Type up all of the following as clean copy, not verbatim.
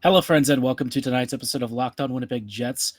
Hello, friends, and welcome to tonight's episode of Locked On Winnipeg Jets.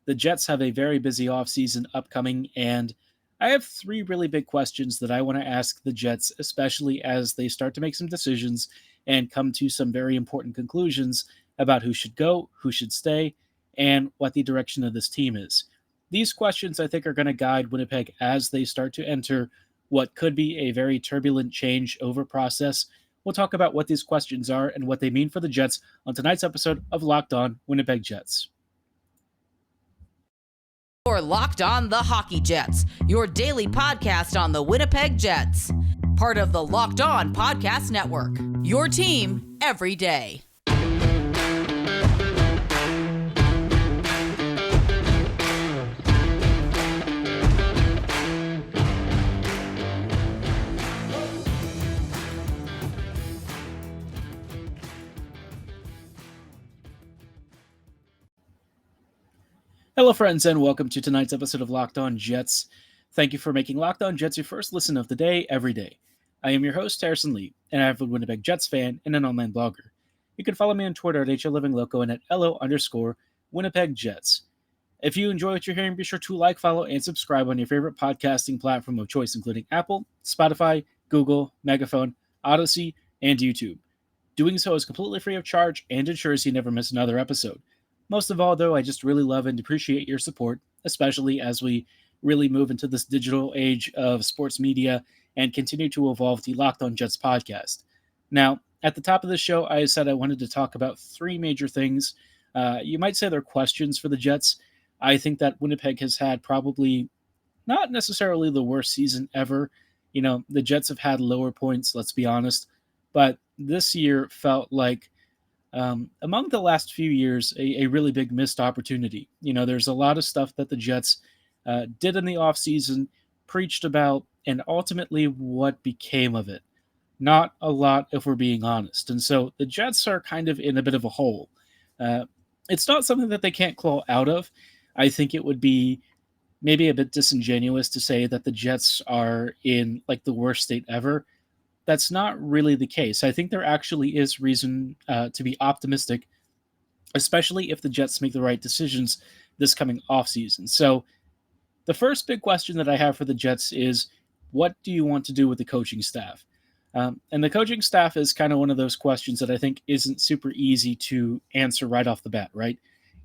The Jets have a very busy offseason upcoming, and I have three really big questions that I want to ask the Jets, especially as they start to make some decisions and come to some very important conclusions about who should go, who should stay, and what the direction of this team is. These questions, I think, are going to guide Winnipeg as they start to enter what could be a very turbulent changeover process. We'll talk about what these questions are and what they mean for the Jets on tonight's episode of Locked On Winnipeg Jets. You're Locked On the Hockey Jets, your daily podcast on the Winnipeg Jets. Part of the Locked On Podcast Network, your team every day. Hello, friends, and welcome to tonight's episode of Locked On Jets. Thank you for making Locked On Jets your first listen of the day, every day. I am your host, Harrison Lee, an avid Winnipeg Jets fan and an online blogger. You can follow me on Twitter at HLivingLoco and at LO_Winnipeg Jets. If you enjoy what you're hearing, be sure to like, follow, and subscribe on your favorite podcasting platform of choice, including Apple, Spotify, Google, Megaphone, Odyssey, and YouTube. Doing so is completely free of charge and ensures you never miss another episode. Most of all, though, I just really love and appreciate your support, especially as we really move into this digital age of sports media and continue to evolve the Locked On Jets podcast. Now, at the top of the show, I said I wanted to talk about three major things. You might say they're questions for the Jets. I think that Winnipeg has had probably not necessarily the worst season ever. You know, the Jets have had lower points, let's be honest, but this year felt like among the last few years, a really big missed opportunity. You know, there's a lot of stuff that the Jets did in the offseason, preached about, and ultimately what became of it. Not a lot, if we're being honest. And so the Jets are kind of in a bit of a hole. It's not something that they can't claw out of. I think it would be maybe a bit disingenuous to say that the Jets are in like the worst state ever. That's not really the case. I think there actually is reason to be optimistic, especially if the Jets make the right decisions this coming offseason. So the first big question that I have for the Jets is, what do you want to do with the coaching staff? And the coaching staff is kind of one of those questions that I think isn't super easy to answer right off the bat, right?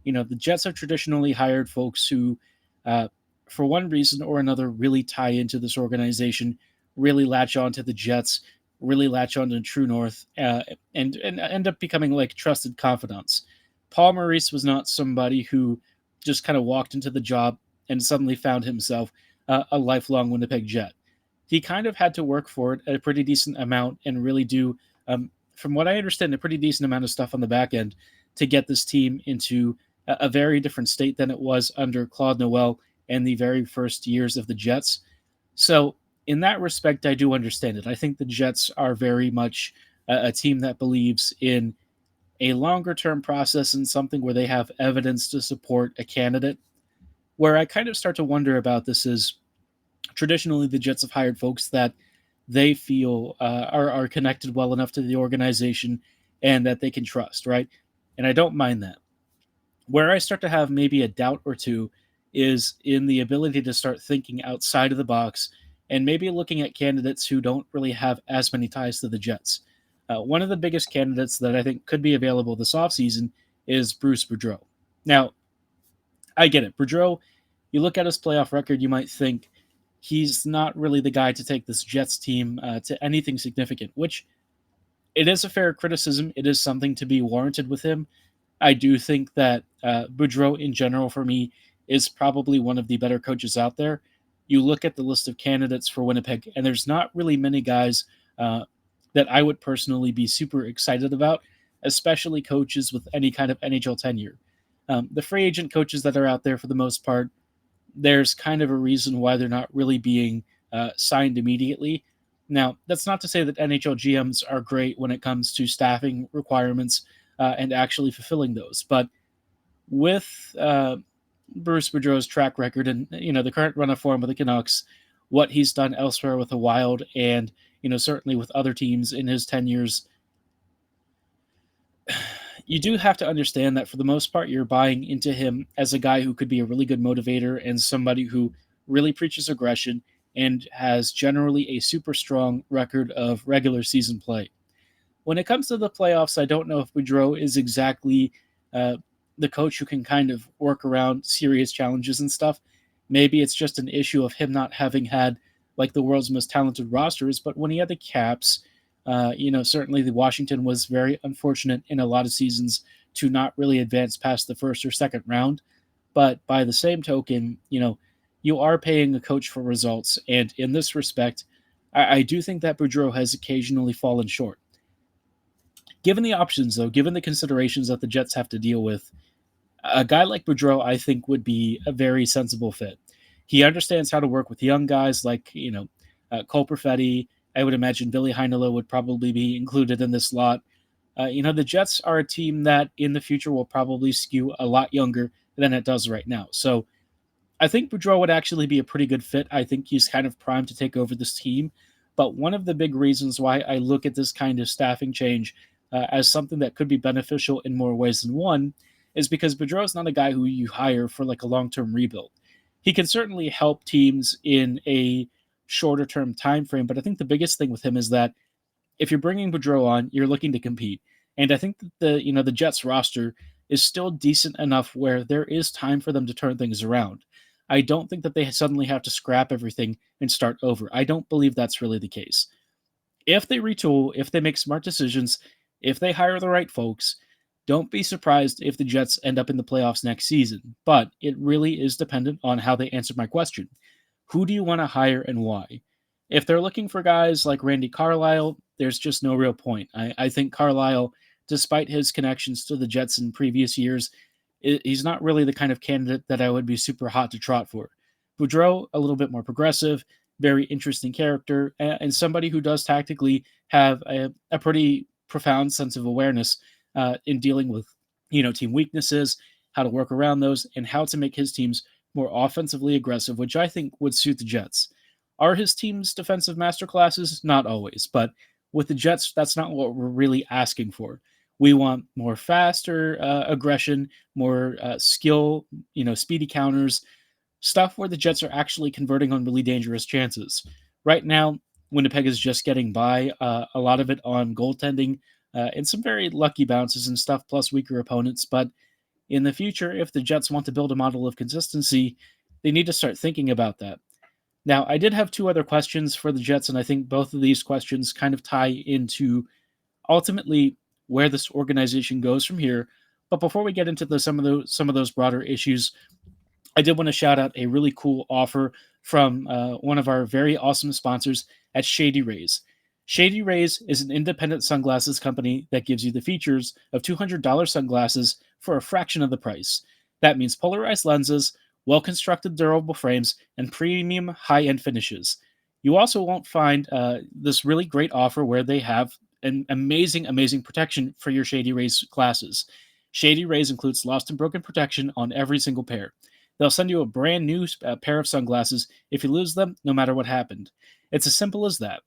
You know, the Jets have traditionally hired folks who, for one reason or another, really tie into this organization, really latch on to the Jets, really latch on to True North, and end up becoming like trusted confidants. Paul Maurice was not somebody who just kind of walked into the job and suddenly found himself a lifelong Winnipeg Jet. He kind of had to work for it at a pretty decent amount and really do, from what I understand, a pretty decent amount of stuff on the back end to get this team into a very different state than it was under Claude Noel and the very first years of the Jets. So in that respect, I do understand it. I think the Jets are very much a team that believes in a longer-term process and something where they have evidence to support a candidate. Where I kind of start to wonder about this is traditionally the Jets have hired folks that they feel are connected well enough to the organization and that they can trust, right? And I don't mind that. Where I start to have maybe a doubt or two is in the ability to start thinking outside of the box and maybe looking at candidates who don't really have as many ties to the Jets. One of the biggest candidates that I think could be available this offseason is Bruce Boudreau. Now, I get it. Boudreau, you look at his playoff record, you might think he's not really the guy to take this Jets team to anything significant, which it is a fair criticism. It is something to be warranted with him. I do think that Boudreau in general, for me, is probably one of the better coaches out there. You look at the list of candidates for Winnipeg, and there's not really many guys that I would personally be super excited about, especially coaches with any kind of NHL tenure. The free agent coaches that are out there, for the most part, there's kind of a reason why they're not really being signed immediately. Now, that's not to say that NHL GMs are great when it comes to staffing requirements and actually fulfilling those, but with Bruce Boudreau's track record and, you know, the current run of form with the Canucks, what he's done elsewhere with the Wild and, you know, certainly with other teams in his 10 years, You do have to understand that for the most part, you're buying into him as a guy who could be a really good motivator and somebody who really preaches aggression and has generally a super strong record of regular season play. When it comes to the playoffs, I don't know if Boudreau is exactly uh, the coach who can kind of work around serious challenges and stuff. Maybe it's just an issue of him not having had like the world's most talented rosters. But when he had the Caps, certainly the Washington was very unfortunate in a lot of seasons to not really advance past the first or second round. But by the same token, you are paying a coach for results. And in this respect, I do think that Boudreau has occasionally fallen short. Given the options, though, given the considerations that the Jets have to deal with, a guy like Boudreau, I think, would be a very sensible fit. He understands how to work with young guys like, Cole Perfetti. I would imagine Billy Heinelo would probably be included in this lot. The Jets are a team that in the future will probably skew a lot younger than it does right now. So I think Boudreau would actually be a pretty good fit. I think he's kind of primed to take over this team. But one of the big reasons why I look at this kind of staffing change as something that could be beneficial in more ways than one is because Boudreau is not a guy who you hire for like a long-term rebuild. He can certainly help teams in a shorter term time frame, but I think the biggest thing with him is that if you're bringing Boudreau on, you're looking to compete. And I think that the Jets roster is still decent enough where there is time for them to turn things around. I don't think that they suddenly have to scrap everything and start over. I don't believe that's really the case. If they retool, if they make smart decisions, if they hire the right folks, don't be surprised if the Jets end up in the playoffs next season. But it really is dependent on how they answer my question. Who do you want to hire and why? If they're looking for guys like Randy Carlyle, there's just no real point. I think Carlyle, despite his connections to the Jets in previous years, he's not really the kind of candidate that I would be super hot to trot for. Boudreau, a little bit more progressive, very interesting character, and somebody who does tactically have a pretty profound sense of awareness in dealing with, team weaknesses, how to work around those, and how to make his teams more offensively aggressive, which I think would suit the Jets. Are his teams defensive masterclasses? Not always, but with the Jets, that's not what we're really asking for. We want more faster aggression, more skill, speedy counters, stuff where the Jets are actually converting on really dangerous chances. Right now, Winnipeg is just getting by, a lot of it on goaltending and some very lucky bounces and stuff, plus weaker opponents. But in the future, if the Jets want to build a model of consistency, they need to start thinking about that. Now, I did have two other questions for the Jets, and I think both of these questions kind of tie into ultimately where this organization goes from here. But before we get into some of those broader issues, I did want to shout out a really cool offer from one of our very awesome sponsors at Shady Rays. Shady Rays is an independent sunglasses company that gives you the features of $200 sunglasses for a fraction of the price. That means polarized lenses, well-constructed durable frames, and premium high-end finishes. You also won't find this really great offer where they have an amazing protection for your Shady Rays glasses. Shady Rays includes lost and broken protection on every single pair. They'll send you a brand new pair of sunglasses if you lose them, no matter what happened. It's as simple as that.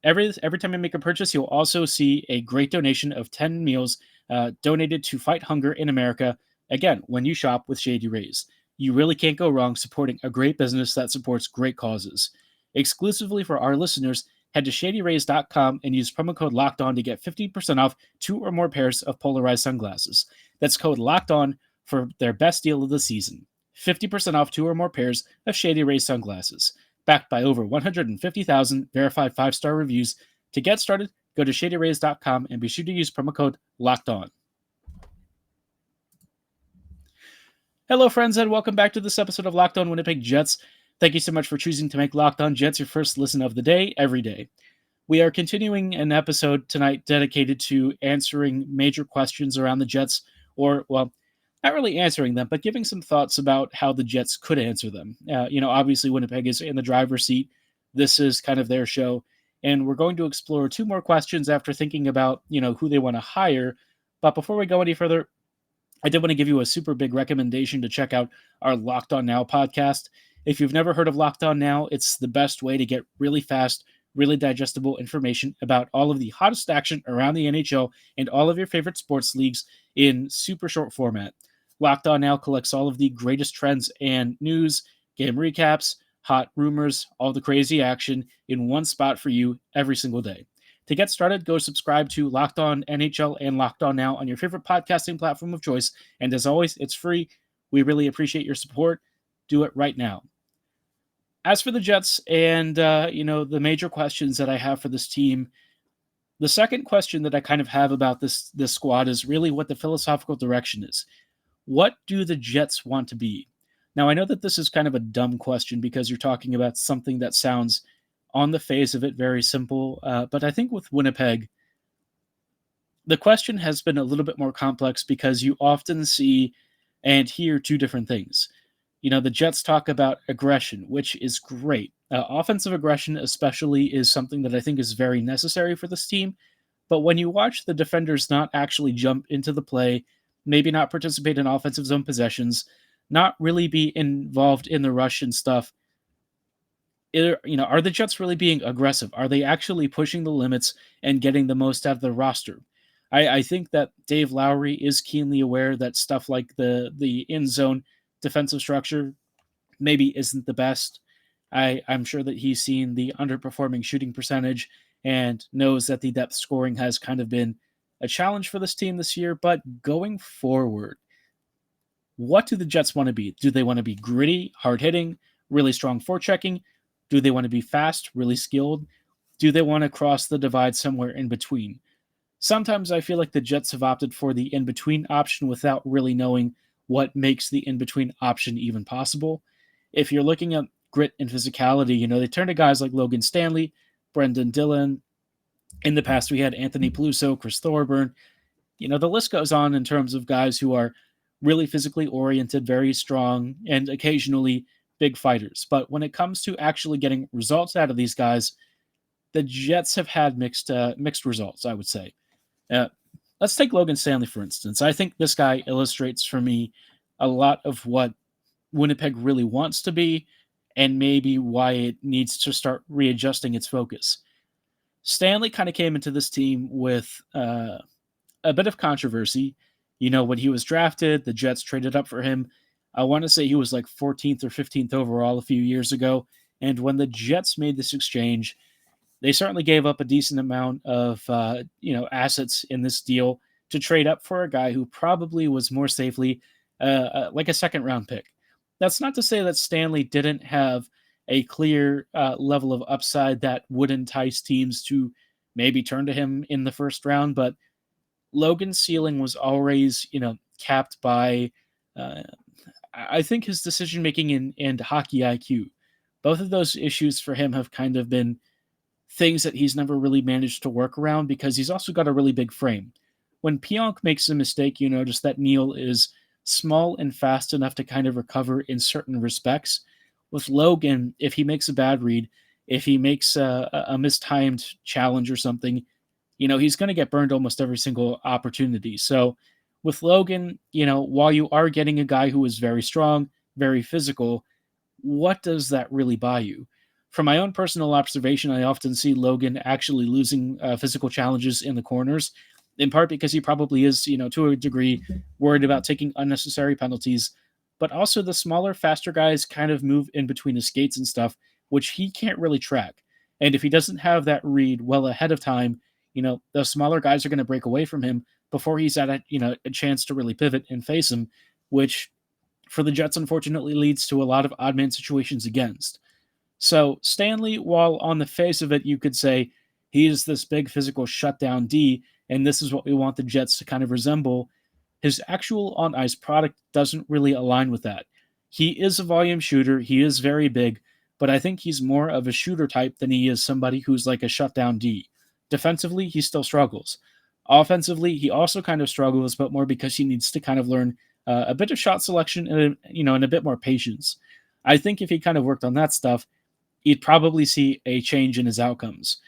Every time you make a purchase, you'll also see a great donation of 10 meals donated to fight hunger in America, again, when you shop with Shady Rays. You really can't go wrong supporting a great business that supports great causes. Exclusively for our listeners, head to shadyrays.com and use promo code LOCKEDON to get 15% off 2 or more pairs of polarized sunglasses. That's code LOCKEDON for their best deal of the season. 50% off 2 or more pairs of Shady Rays sunglasses. Backed by over 150,000 verified 5-star reviews. To get started, go to shadyrays.com and be sure to use promo code LOCKEDON. Hello, friends, and welcome back to this episode of Locked On Winnipeg Jets. Thank you so much for choosing to make Locked On Jets your first listen of the day, every day. We are continuing an episode tonight dedicated to answering major questions around the Jets, or, well, not really answering them, but giving some thoughts about how the Jets could answer them. Obviously, Winnipeg is in the driver's seat. This is kind of their show, and we're going to explore 2 more questions after thinking about, who they want to hire. But before we go any further, I did want to give you a super big recommendation to check out our Locked On Now podcast. If you've never heard of Locked On Now, it's the best way to get really fast, really digestible information about all of the hottest action around the NHL and all of your favorite sports leagues in super short format. Locked On Now collects all of the greatest trends and news, game recaps, hot rumors, all the crazy action in one spot for you every single day. To get started, go subscribe to Locked On NHL and Locked On Now on your favorite podcasting platform of choice. And as always, it's free. We really appreciate your support. Do it right now. As for the Jets and the major questions that I have for this team, the second question that I kind of have about this squad is really what the philosophical direction is. What do the Jets want to be? Now, I know that this is kind of a dumb question because you're talking about something that sounds on the face of it very simple, but I think with Winnipeg, the question has been a little bit more complex because you often see and hear two different things. The Jets talk about aggression, which is great. Offensive aggression, especially, is something that I think is very necessary for this team. But when you watch the defenders not actually jump into the play, maybe not participate in offensive zone possessions, not really be involved in the rush and stuff, are the Jets really being aggressive? Are they actually pushing the limits and getting the most out of the roster? I think that Dave Lowry is keenly aware that stuff like the in zone defensive structure maybe isn't the best. I'm sure that he's seen the underperforming shooting percentage and knows that the depth scoring has kind of been a challenge for this team this year. But going forward, what do the Jets want to be? Do they want to be gritty, hard hitting, really strong forechecking? Do they want to be fast, really skilled? Do they want to cross the divide somewhere in between? Sometimes I feel like the Jets have opted for the in between option without really knowing what makes the in between option even possible. If you're looking at grit and physicality, they turn to guys like Logan Stanley, Brendan Dillon. In the past, we had Anthony Peluso, Chris Thorburn. The list goes on in terms of guys who are really physically oriented, very strong, and occasionally big fighters. But when it comes to actually getting results out of these guys, the Jets have had mixed results, I would say. Let's take Logan Stanley, for instance. I think this guy illustrates for me a lot of what Winnipeg really wants to be and maybe why it needs to start readjusting its focus. Stanley kind of came into this team with a bit of controversy. When he was drafted, the Jets traded up for him. I want to say he was like 14th or 15th overall a few years ago. And when the Jets made this exchange, they certainly gave up a decent amount of assets in this deal to trade up for a guy who probably was more safely like a second round pick. That's not to say that Stanley didn't have a clear level of upside that would entice teams to maybe turn to him in the first round, but Logan's ceiling was always, capped by, I think, his decision making and hockey IQ. Both of those issues for him have kind of been things that he's never really managed to work around because he's also got a really big frame. When Pionk makes a mistake, you notice that Neil is small and fast enough to kind of recover in certain respects. With Logan, if he makes a bad read, if he makes a mistimed challenge or something, he's going to get burned almost every single opportunity. So with Logan, while you are getting a guy who is very strong, very physical, what does that really buy you? From my own personal observation, I often see Logan actually losing physical challenges in the corners, in part because he probably is, to a degree, worried about taking unnecessary penalties. But also the smaller, faster guys kind of move in between his skates and stuff, which he can't really track. And if he doesn't have that read well ahead of time, the smaller guys are going to break away from him before he's had a chance to really pivot and face him, which for the Jets, unfortunately, leads to a lot of odd man situations against. So Stanley, while on the face of it, you could say he is this big physical shutdown D, and this is what we want the Jets to kind of resemble. His actual on-ice product doesn't really align with that. He is a volume shooter. He is very big, but I think he's more of a shooter type than he is somebody who's like a shutdown D. Defensively, he still struggles. Offensively, he also kind of struggles, but more because he needs to kind of learn a bit of shot selection and a bit more patience. I think if he kind of worked on that stuff, you'd probably see a change in his outcomes.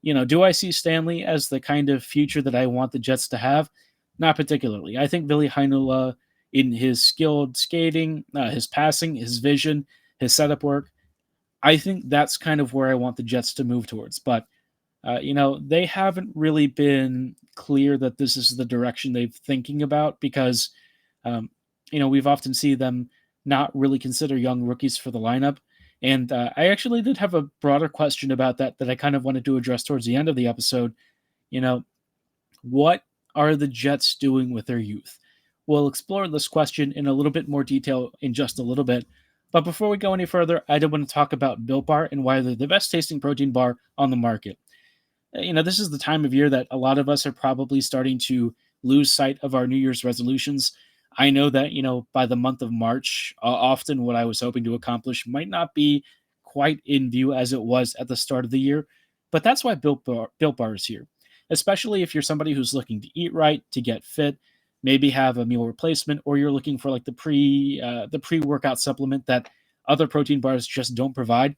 Do I see Stanley as the kind of future that I want the Jets to have? Not particularly. I think Billy Heinola, in his skilled skating, his passing, his vision, his setup work, I think that's kind of where I want the Jets to move towards. But, they haven't really been clear that this is the direction they're thinking about because, um, we've often seen them not really consider young rookies for the lineup. And I actually did have a broader question about that I kind of wanted to address towards the end of the episode. You know, what are the Jets doing with their youth? We'll explore this question in a little bit more detail in just a little bit. But before we go any further, I did want to talk about Built Bar and why they're the best tasting protein bar on the market. This is the time of year that a lot of us are probably starting to lose sight of our New Year's resolutions. I know that, by the month of March, often what I was hoping to accomplish might not be quite in view as it was at the start of the year. But that's why Built Bar is here, especially if you're somebody who's looking to eat right, to get fit, maybe have a meal replacement, or you're looking for like the pre workout supplement that other protein bars just don't provide.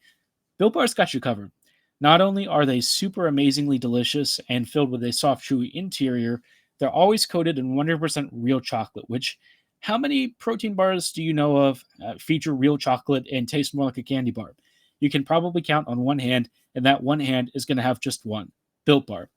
Built Bar's got you covered. Not only are they super amazingly delicious and filled with a soft, chewy interior, they're always coated in 100% real chocolate, which how many protein bars do you know of feature real chocolate and taste more like a candy bar? You can probably count on one hand, and that one hand is going to have just one Built Bar.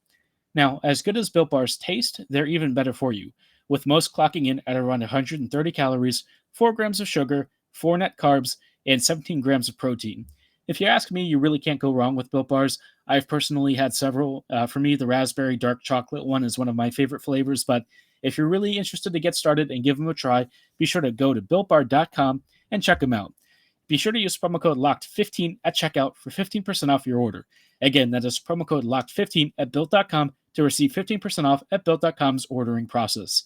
Now, as good as Built Bars taste, they're even better for you, with most clocking in at around 130 calories, 4 grams of sugar, 4 net carbs, and 17 grams of protein. If you ask me, you really can't go wrong with Built Bars. I've personally had several. For me, the raspberry dark chocolate one is one of my favorite flavors, but if you're really interested to get started and give them a try, be sure to go to builtbar.com and check them out. Be sure to use promo code LOCKED15 at checkout for 15% off your order. Again, that is promo code LOCKED15 at built.com to receive 15% off at built.com's ordering process.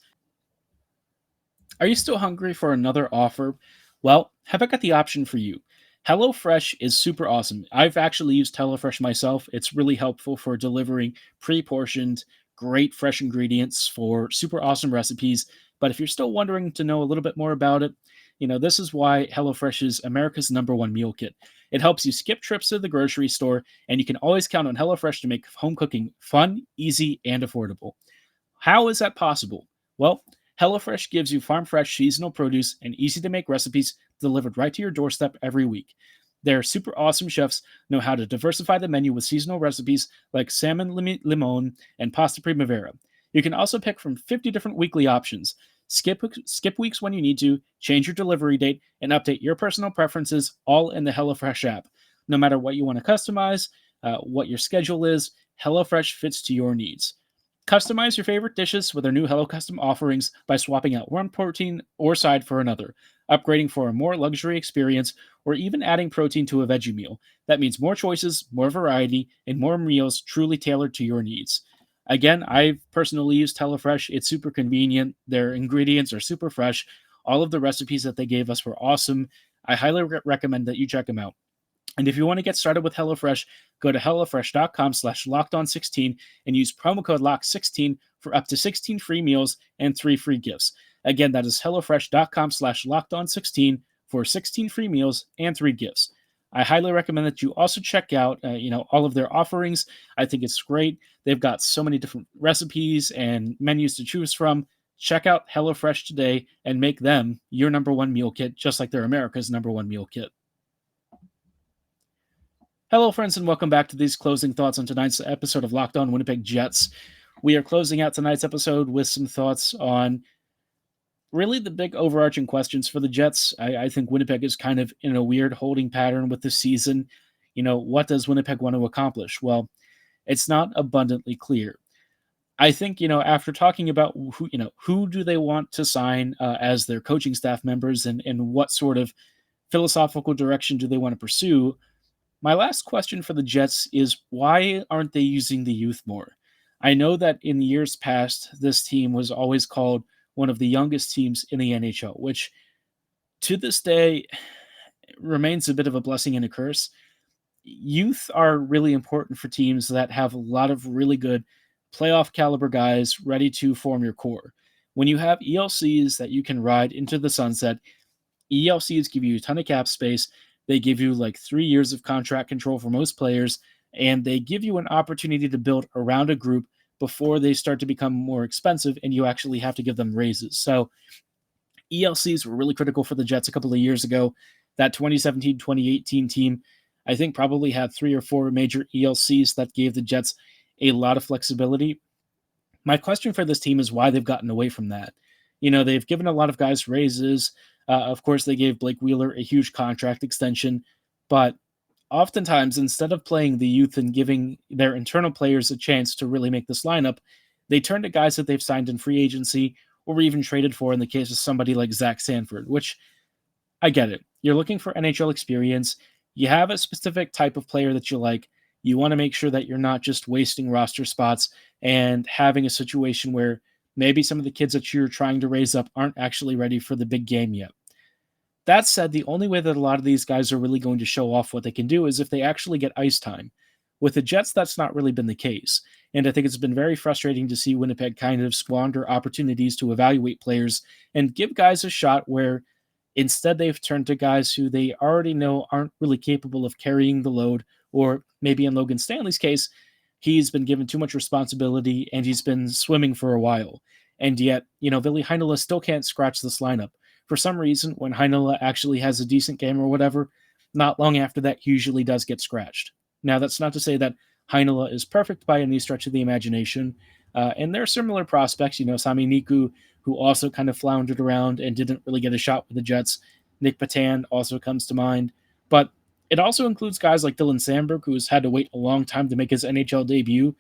Are you still hungry for another offer? Well, have I got the option for you? HelloFresh is super awesome. I've actually used HelloFresh myself. It's really helpful for delivering pre-portioned, great fresh ingredients for super awesome recipes. But if you're still wondering to know a little bit more about it, this is why HelloFresh is America's #1 meal kit. It helps you skip trips to the grocery store, and you can always count on HelloFresh to make home cooking fun, easy, and affordable. How is that possible? Well, HelloFresh gives you farm fresh seasonal produce and easy to make recipes delivered right to your doorstep every week. Their super awesome chefs know how to diversify the menu with seasonal recipes like salmon limon and pasta primavera. You can also pick from 50 different weekly options. Skip weeks when you need to, change your delivery date, and update your personal preferences all in the HelloFresh app. No matter what you want to customize, what your schedule is, HelloFresh fits to your needs. Customize your favorite dishes with our new Hello Custom offerings by swapping out one protein or side for another, upgrading for a more luxury experience, or even adding protein to a veggie meal. That means more choices, more variety, and more meals truly tailored to your needs. Again, I've personally used HelloFresh. It's super convenient. Their ingredients are super fresh. All of the recipes that they gave us were awesome. I highly recommend that you check them out. And if you want to get started with HelloFresh, go to HelloFresh.com/LockedOn16 and use promo code LOCK16 for up to 16 free meals and 3 free gifts. Again, that is HelloFresh.com/LockedOn16 for 16 free meals and 3 gifts. I highly recommend that you also check out, all of their offerings. I think it's great. They've got so many different recipes and menus to choose from. Check out HelloFresh today and make them your #1 meal kit, just like they're America's #1 meal kit. Hello, friends, and welcome back to these closing thoughts on tonight's episode of Locked On Winnipeg Jets. We are closing out tonight's episode with some thoughts on really the big overarching questions for the Jets. I think Winnipeg is kind of in a weird holding pattern with this season. What does Winnipeg want to accomplish? Well, it's not abundantly clear. I think, after talking about who do they want to sign as their coaching staff members and what sort of philosophical direction do they want to pursue, my last question for the Jets is why aren't they using the youth more? I know that in years past, this team was always called one of the youngest teams in the NHL, which to this day remains a bit of a blessing and a curse. Youth are really important for teams that have a lot of really good playoff caliber guys ready to form your core. When you have ELCs that you can ride into the sunset, ELCs give you a ton of cap space. They give you like 3 years of contract control for most players, and they give you an opportunity to build around a group before they start to become more expensive and you actually have to give them raises. So ELCs were really critical for the Jets a couple of years ago. That 2017-2018 team, I think probably had 3 or 4 major ELCs that gave the Jets a lot of flexibility. My question for this team is why they've gotten away from that. They've given a lot of guys raises. Of course, they gave Blake Wheeler a huge contract extension, but oftentimes, instead of playing the youth and giving their internal players a chance to really make this lineup, they turn to guys that they've signed in free agency or even traded for in the case of somebody like Zach Sanford, which I get it. You're looking for NHL experience. You have a specific type of player that you like. You want to make sure that you're not just wasting roster spots and having a situation where maybe some of the kids that you're trying to raise up aren't actually ready for the big game yet. That said, the only way that a lot of these guys are really going to show off what they can do is if they actually get ice time. With the Jets, that's not really been the case. And I think it's been very frustrating to see Winnipeg kind of squander opportunities to evaluate players and give guys a shot where instead they've turned to guys who they already know aren't really capable of carrying the load, or maybe in Logan Stanley's case, he's been given too much responsibility and he's been swimming for a while. And yet, Ville Heinola still can't scratch this lineup. For some reason, when Heinola actually has a decent game or whatever, not long after that, he usually does get scratched. Now, that's not to say that Heinola is perfect by any stretch of the imagination. And there are similar prospects, Sami Niku, who also kind of floundered around and didn't really get a shot with the Jets. Nick Patan also comes to mind. But it also includes guys like Dylan Sandberg, who has had to wait a long time to make his NHL debut.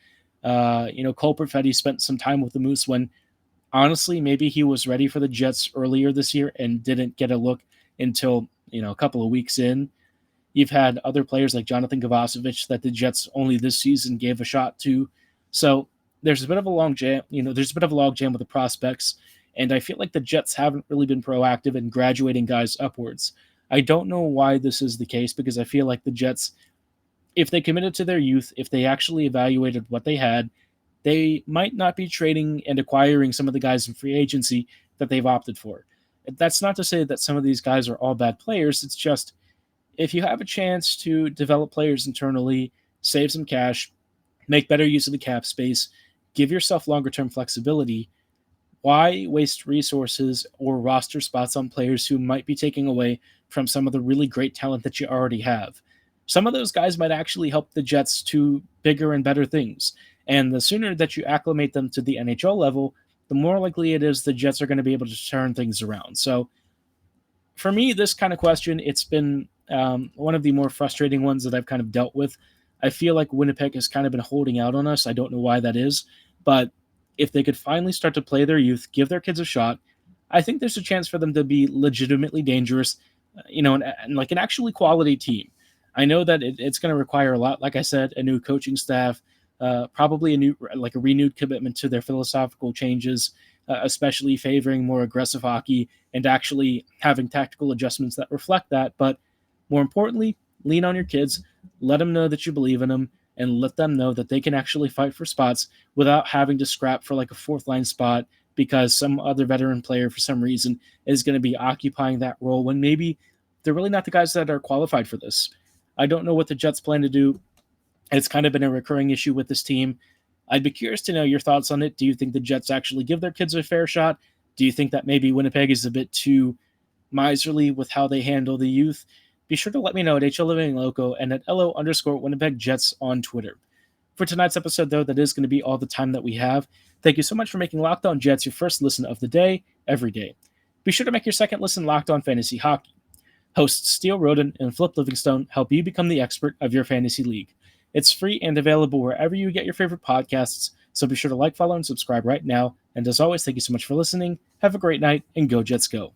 Cole Perfetti spent some time with the Moose when, honestly, maybe he was ready for the Jets earlier this year and didn't get a look until, a couple of weeks in. You've had other players like Jonathan Kovacevic that the Jets only this season gave a shot to. So there's a bit of a long jam, there's a bit of a log jam with the prospects. And I feel like the Jets haven't really been proactive in graduating guys upwards. I don't know why this is the case, because I feel like the Jets, if they committed to their youth, if they actually evaluated what they had, they might not be trading and acquiring some of the guys in free agency that they've opted for. That's not to say that some of these guys are all bad players. It's just, if you have a chance to develop players internally, save some cash, make better use of the cap space, give yourself longer-term flexibility, why waste resources or roster spots on players who might be taking away from some of the really great talent that you already have? Some of those guys might actually help the Jets to bigger and better things. And the sooner that you acclimate them to the NHL level, the more likely it is the Jets are going to be able to turn things around. So for me, this kind of question, it's been one of the more frustrating ones that I've kind of dealt with. I feel like Winnipeg has kind of been holding out on us. I don't know why that is, but if they could finally start to play their youth, give their kids a shot, I think there's a chance for them to be legitimately dangerous, and like an actually quality team. I know that it's going to require a lot, like I said, a new coaching staff, probably a renewed commitment to their philosophical changes, especially favoring more aggressive hockey and actually having tactical adjustments that reflect that. But more importantly, lean on your kids, let them know that you believe in them, and let them know that they can actually fight for spots without having to scrap for like a fourth line spot because some other veteran player for some reason is going to be occupying that role when maybe they're really not the guys that are qualified for this. I don't know what the Jets plan to do. It's kind of been a recurring issue with this team. I'd be curious to know your thoughts on it. Do you think the Jets actually give their kids a fair shot? Do you think that maybe Winnipeg is a bit too miserly with how they handle the youth? Be sure to let me know at HLivingLoco and at LO_Winnipeg Jets on Twitter. For tonight's episode, though, that is going to be all the time that we have. Thank you so much for making Locked On Jets your first listen of the day, every day. Be sure to make your second listen Locked On Fantasy Hockey. Hosts Steele Roden and Flip Livingstone help you become the expert of your fantasy league. It's free and available wherever you get your favorite podcasts, so be sure to like, follow, and subscribe right now. And as always, thank you so much for listening. Have a great night, and go Jets go.